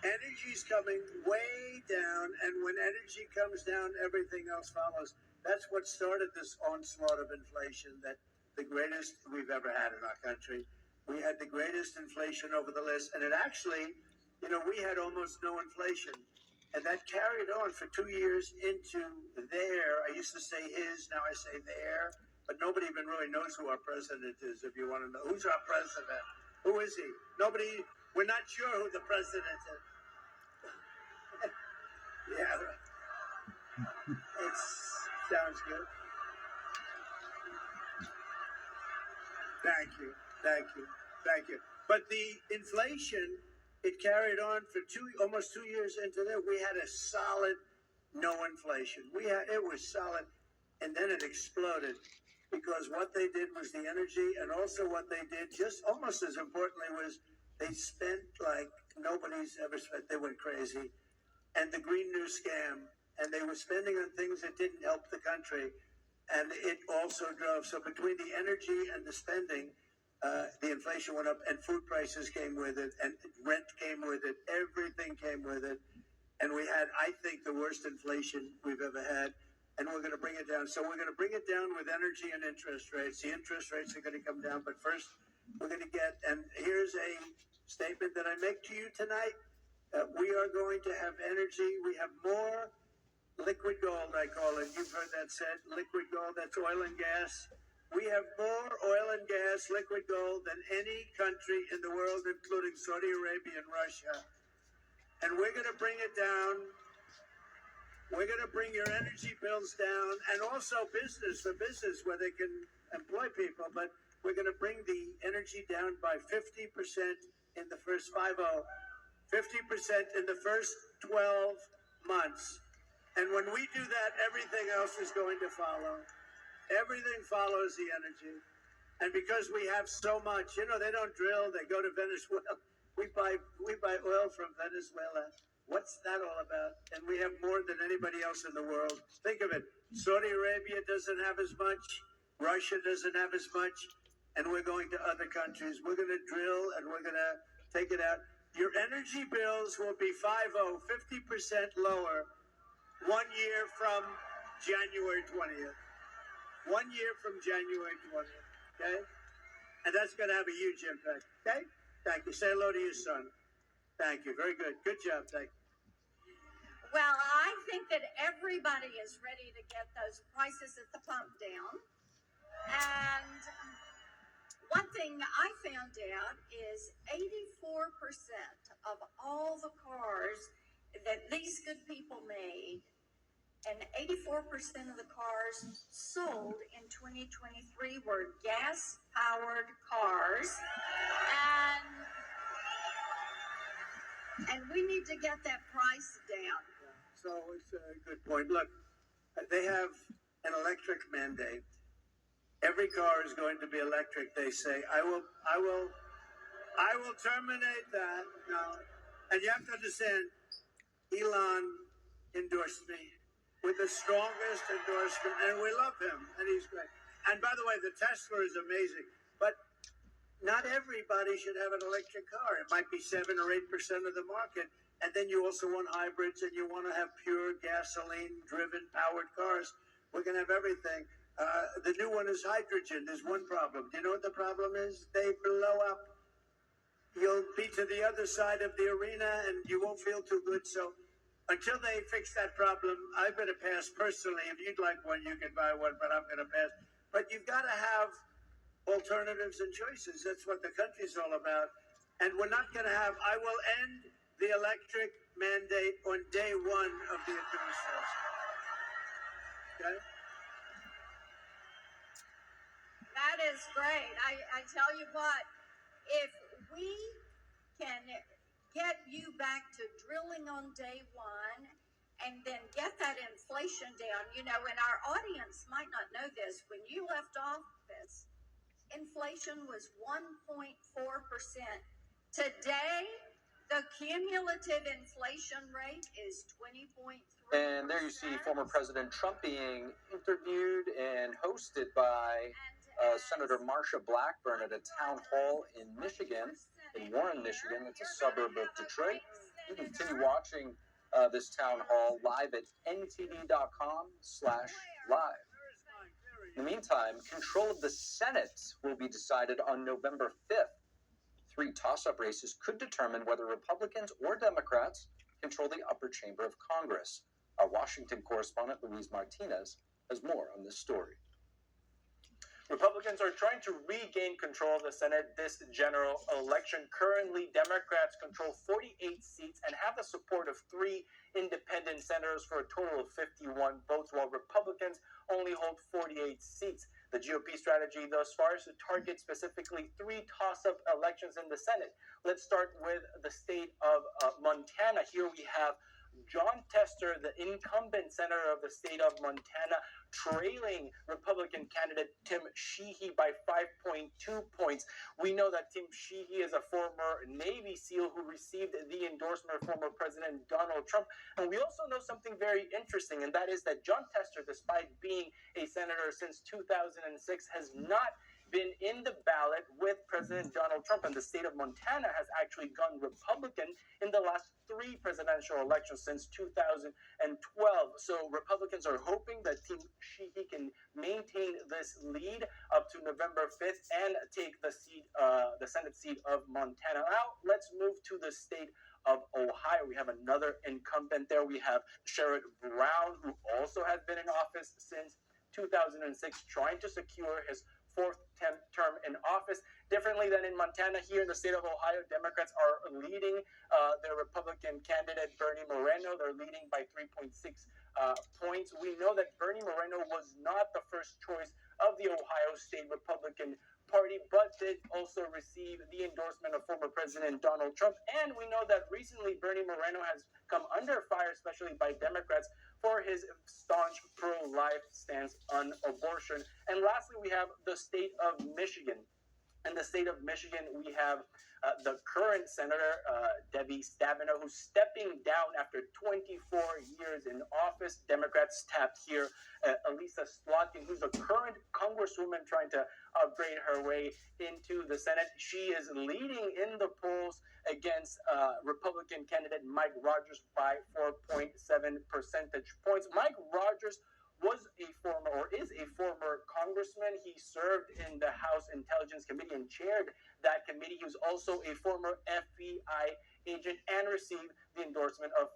Energy's coming way down, and when energy comes down, everything else follows. That's what started this onslaught of inflation, that the greatest we've ever had in our country. We had the greatest inflation over the list, and it actually, we had almost no inflation. And that carried on for 2 years into there. I used to say his, now I say there. But nobody even really knows who our president is, if you want to know. Who's our president? Who is he? Nobody, we're not sure who the president is. Yeah. It sounds good. Thank you. But the inflation, it carried on for almost 2 years into there. We had a solid no inflation. It was solid, and then it exploded because what they did was the energy, and also what they did, just almost as importantly, was they spent like nobody's ever spent. They went crazy, and the Green New Scam, and they were spending on things that didn't help the country, and it also drove. So between the energy and the spending, the inflation went up, and food prices came with it, and rent came with it, everything came with it. And we had, I think, the worst inflation we've ever had, and we're going to bring it down. So we're going to bring it down with energy and interest rates. The interest rates are going to come down, but first we're going to get, and here's a statement that I make to you tonight. We are going to have energy. We have more liquid gold, I call it. You've heard that said, liquid gold, that's oil and gas. We have more oil and gas, liquid gold, than any country in the world, including Saudi Arabia and Russia. And we're going to bring it down. We're going to bring your energy bills down, and also for business where they can employ people. But we're going to bring the energy down by 50% in the first 50% in the first 12 months. And when we do that, everything else is going to follow. Everything follows the energy. And because we have so much, they don't drill, they go to Venezuela. We buy oil from Venezuela. What's that all about? And we have more than anybody else in the world. Think of it. Saudi Arabia doesn't have as much. Russia doesn't have as much. And we're going to other countries. We're going to drill, and we're going to take it out. Your energy bills will be 50% lower 1 year from January 20th. 1 year from January 20th, okay? And that's going to have a huge impact, okay? Thank you. Say hello to your son. Thank you. Very good. Good job. Thank you. Well, I think that everybody is ready to get those prices at the pump down. And one thing I found out is 84% of all the cars that these good people made, and 84% of the cars sold in 2023 were gas-powered cars. And we need to get that price down. So it's a good point. Look, they have an electric mandate. Every car is going to be electric. They say, I will terminate that. No. And you have to understand, Elon endorsed me with the strongest endorsement, and we love him, and he's great. And by the way, the Tesla is amazing, but not everybody should have an electric car. It might be 7 or 8% of the market, and then you also want hybrids, and you want to have pure gasoline-driven powered cars. We're going to have everything. The new one is hydrogen. There's one problem. Do you know what the problem is? They blow up. You'll be to the other side of the arena, and you won't feel too good. So until they fix that problem, I'm going to pass personally. If you'd like one, you can buy one, but I'm going to pass. But you've got to have alternatives and choices. That's what the country's all about. And we're not going to have, I will end the electric mandate on day one of the administration. Okay? That is great. I tell you what, if we can get you back to drilling on day one and then get that inflation down, and our audience might not know this, when you left office, inflation was 1.4%. Today, the cumulative inflation rate is 20.3%. And there you see former President Trump being interviewed and hosted by Senator Marsha Blackburn at a town hall in Michigan. in Warren, Michigan. It's a suburb of Detroit. You can continue watching this town hall live at ntd.com/live. In the meantime, control of the Senate will be decided on November 5th. 3 toss-up races could determine whether Republicans or Democrats control the upper chamber of Congress. Our Washington correspondent, Luis Martinez, has more on this story. Republicans are trying to regain control of the Senate this general election. Currently, Democrats control 48 seats and have the support of 3 independent senators for a total of 51 votes, while Republicans only hold 48 seats. The GOP strategy thus far is to target specifically 3 toss-up elections in the Senate. Let's start with the state of Montana. Here we have Jon Tester, the incumbent senator of the state of Montana, trailing Republican candidate Tim Sheehy by 5.2 points. We know that Tim Sheehy is a former Navy SEAL who received the endorsement of former President Donald Trump. And we also know something very interesting, and that is that Jon Tester, despite being a senator since 2006, has not been in the ballot with President Donald Trump, and the state of Montana has actually gone Republican in the last 3 presidential elections since 2012. So Republicans are hoping that Tim Sheehy can maintain this lead up to November 5th and take the Senate seat of Montana. Now let's move to the state of Ohio. We have another incumbent there. We have Sherrod Brown, who also has been in office since 2006, trying to secure his 4th term in office. Differently than in Montana, here in the state of Ohio, Democrats are leading their Republican candidate, Bernie Moreno. They're leading by 3.6 points. We know that Bernie Moreno was not the first choice of the Ohio State Republican Party, but did also receive the endorsement of former President Donald Trump. And we know that recently Bernie Moreno has come under fire, especially by Democrats, for his staunch pro-life stance on abortion. And lastly, we have the state of Michigan. In the state of Michigan, we have the current senator, Debbie Stabenow, who's stepping down after 24 years in office. Democrats tapped here Elisa Slotkin, who's the current congresswoman trying to upgrade her way into the Senate. She is leading in the polls against Republican candidate Mike Rogers by 4.7 percentage points. Mike Rogers was a former, or is a former congressman. He served in the House Intelligence Committee and chaired that committee. He was also a former FBI agent and received the endorsement of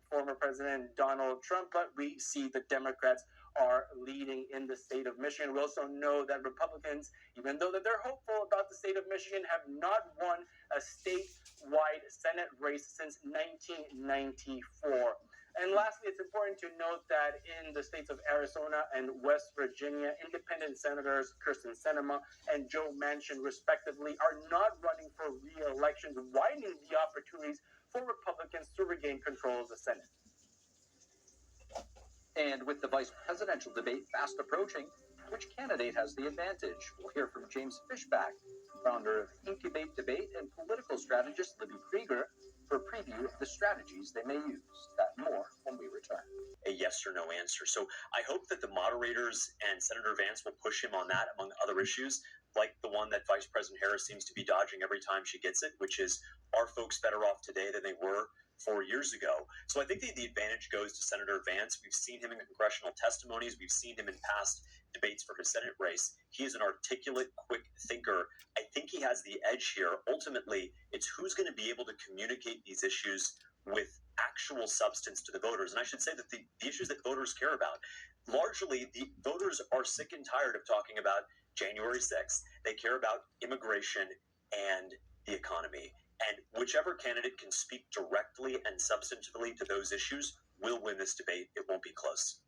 former President Donald Trump. But we see the Democrats are leading in the state of Michigan. We also know that Republicans, even though that they're hopeful about the state of Michigan, have not won a statewide Senate race since 1994. And lastly, it's important to note that in the states of Arizona and West Virginia, independent senators Kirsten Sinema and Joe Manchin, respectively, are not running for re-election, widening the opportunities for Republicans to regain control of the Senate. And with the vice presidential debate fast approaching, which candidate has the advantage? We'll hear from James Fishback, founder of Incubate Debate, and political strategist Libby Krieger for a preview of the strategies they may use. That and more when we return. A yes or no answer. So I hope that the moderators and Senator Vance will push him on that, among other issues, like the one that Vice President Harris seems to be dodging every time she gets it, which is, are folks better off today than they were 4 years ago? So I think the advantage goes to Senator Vance. We've seen him in congressional testimonies. We've seen him in past debates for his Senate race. He is an articulate, quick thinker. I think he has the edge here. Ultimately, it's who's going to be able to communicate these issues with actual substance to the voters. And I should say that the issues that voters care about, largely the voters are sick and tired of talking about January 6th. They care about immigration and the economy. And whichever candidate can speak directly and substantively to those issues will win this debate. It won't be close.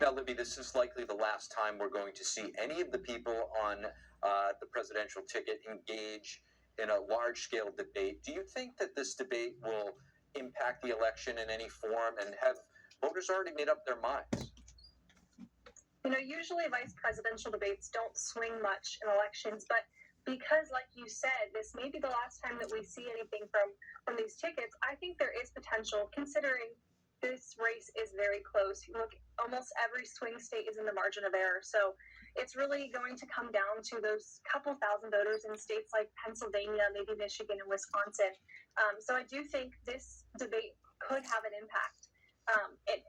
Now, Libby, this is likely the last time we're going to see any of the people on the presidential ticket engage in a large-scale debate. Do you think that this debate will impact the election in any form, and have voters already made up their minds? You know, usually vice presidential debates don't swing much in elections, but because, like you said, this may be the last time that we see anything from these tickets, I think there is potential, considering this race is very close. You look, almost every swing state is in the margin of error. So it's really going to come down to those couple thousand voters in states like Pennsylvania, maybe Michigan and Wisconsin. So I do think this debate could have an impact.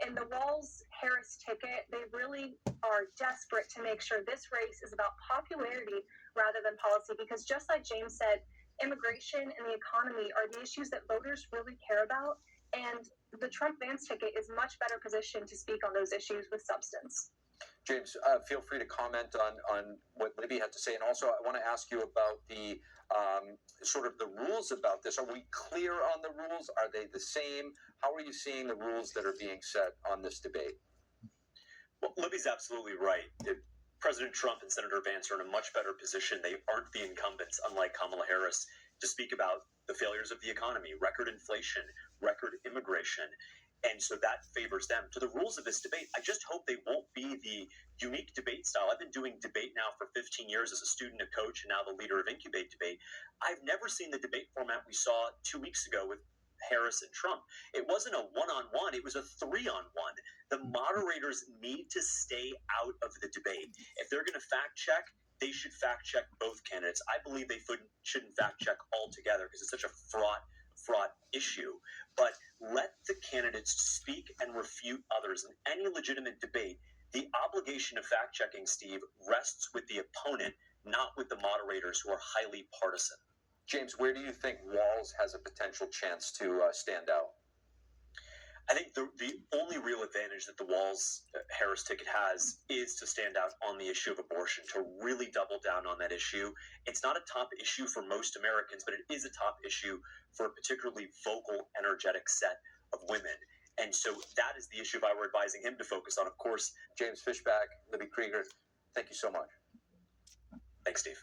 And the Walz-Harris ticket, they really are desperate to make sure this race is about popularity rather than policy, because just like James said, immigration and the economy are the issues that voters really care about, and the Trump-Vance ticket is much better positioned to speak on those issues with substance. James, feel free to comment on what Libby had to say. And also, I want to ask you about the sort of the rules about this. Are we clear on the rules? Are they the same? How are you seeing the rules that are being set on this debate? Well, Libby's absolutely right. President Trump and Senator Vance are in a much better position. They aren't the incumbents, unlike Kamala Harris, to speak about the failures of the economy, record inflation, record immigration. And so that favors them. To the rules of this debate, I just hope they won't be the unique debate style. I've been doing debate now for 15 years as a student, a coach, and now the leader of Incubate Debate. I've never seen the debate format we saw 2 weeks ago with Harris and Trump. It wasn't a one-on-one, it was a three-on-one. The moderators need to stay out of the debate. If they're going to fact check, they should fact check both candidates. I believe they shouldn't fact check altogether because it's such a fraught issue. But let the candidates speak and refute others in any legitimate debate. The obligation of fact checking, Steve, rests with the opponent, not with the moderators who are highly partisan. James, where do you think Walz has a potential chance to stand out? I think the only real advantage that the Walz-Harris ticket has is to stand out on the issue of abortion, to really double down on that issue. It's not a top issue for most Americans, but it is a top issue for a particularly vocal, energetic set of women. And so that is the issue if I were advising him to focus on. Of course, James Fishback, Libby Krieger, thank you so much. Thanks, Steve.